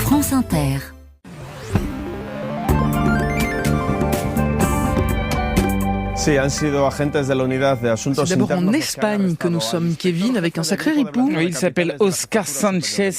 France Inter. C'est d'abord en Espagne que nous sommes, Kevin, avec un sacré ripoux. Oui, il s'appelle Oscar Sanchez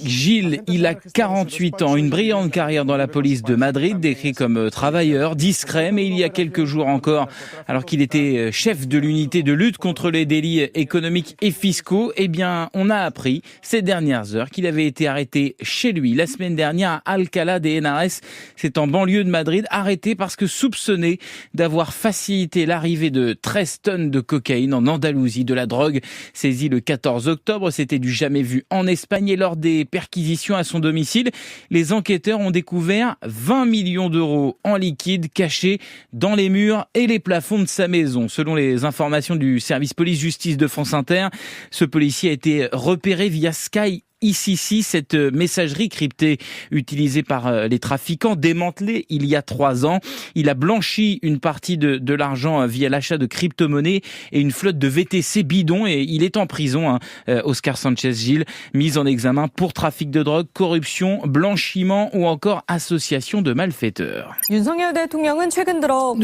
Gil, il a 48 ans, une brillante carrière dans la police de Madrid, décrit comme travailleur, discret, mais il y a quelques jours encore, alors qu'il était chef de l'unité de lutte contre les délits économiques et fiscaux, eh bien, on a appris ces dernières heures qu'il avait été arrêté chez lui la semaine dernière à Alcalá de Henares, c'est en banlieue de Madrid, arrêté parce que soupçonné d'avoir facilité l'arrivée de 13 tonnes de cocaïne en Andalousie, de la drogue saisie le 14 octobre, c'était du jamais vu en Espagne et lors des perquisitions à son domicile, les enquêteurs ont découvert 20 millions d'euros en liquide cachés dans les murs et les plafonds de sa maison. Selon les informations du service police-justice de France Inter, ce policier a été repéré via Sky ICC, cette messagerie cryptée utilisée par les trafiquants, démantelée il y a 3 ans. Il a blanchi une partie de l'argent via l'achat de crypto-monnaies et une flotte de VTC bidons et il est en prison, Oscar Sanchez Gil, mis en examen pour trafic de drogue, corruption, blanchiment ou encore association de malfaiteurs. Nous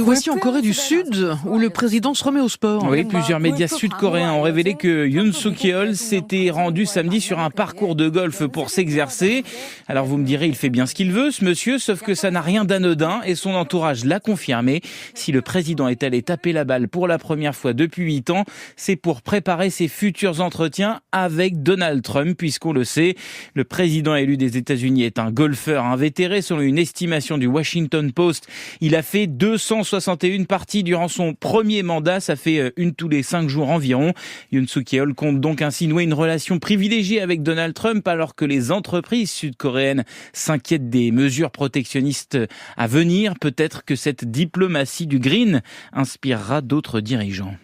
voici en Corée du Sud, où le président se remet au sport. Oui, plusieurs médias sud-coréens ont révélé que Yoon Suk-yeol s'était rendu samedi sur un parcours de golf pour s'exercer. Alors vous me direz, il fait bien ce qu'il veut, ce monsieur, sauf que ça n'a rien d'anodin et son entourage l'a confirmé. Si le président est allé taper la balle pour la première fois depuis 8 ans, c'est pour préparer ses futurs entretiens avec Donald Trump, puisqu'on le sait, le président élu des États-Unis est un golfeur invétéré. Selon une estimation du Washington Post, il a fait 261 parties durant son premier mandat, ça fait une tous les 5 jours environ. Yoon Suk-yeol compte donc ainsi nouer une relation privilégiée avec Donald Trump, alors que les entreprises sud-coréennes s'inquiètent des mesures protectionnistes à venir. Peut-être que cette diplomatie du green inspirera d'autres dirigeants.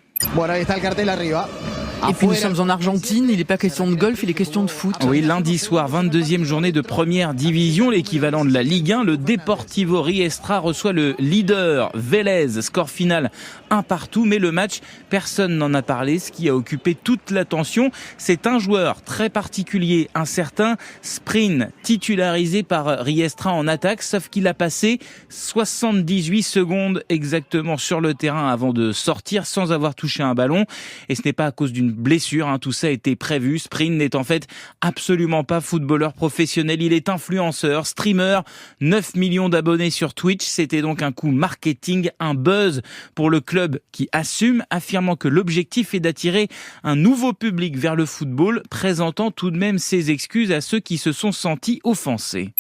Et puis nous sommes en Argentine, il n'est pas question de golf, il est question de foot. Oui, lundi soir, 22e journée de première division, l'équivalent de la Ligue 1, le Deportivo Riestra reçoit le leader Vélez, score final 1-1, mais le match, personne n'en a parlé, ce qui a occupé toute l'attention. C'est un joueur très particulier, un certain Sprin, titularisé par Riestra en attaque, sauf qu'il a passé 78 secondes exactement sur le terrain avant de sortir sans avoir touché un ballon, et ce n'est pas à cause d'une blessure, tout ça a été prévu. Sprin n'est en fait absolument pas footballeur professionnel, il est influenceur, streamer, 9 millions d'abonnés sur Twitch, c'était donc un coup marketing, un buzz pour le club qui assume, affirmant que l'objectif est d'attirer un nouveau public vers le football, présentant tout de même ses excuses à ceux qui se sont sentis offensés.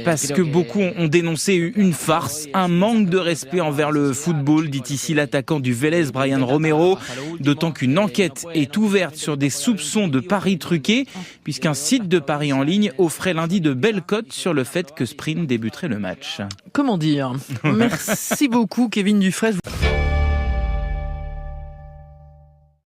Parce que beaucoup ont dénoncé une farce, un manque de respect envers le football, dit ici l'attaquant du Vélez, Brian Romero, d'autant qu'une enquête est ouverte sur des soupçons de paris truqués, puisqu'un site de paris en ligne offrait lundi de belles cotes sur le fait que Sprin débuterait le match. Comment dire ? Merci beaucoup Kevin Dufresne.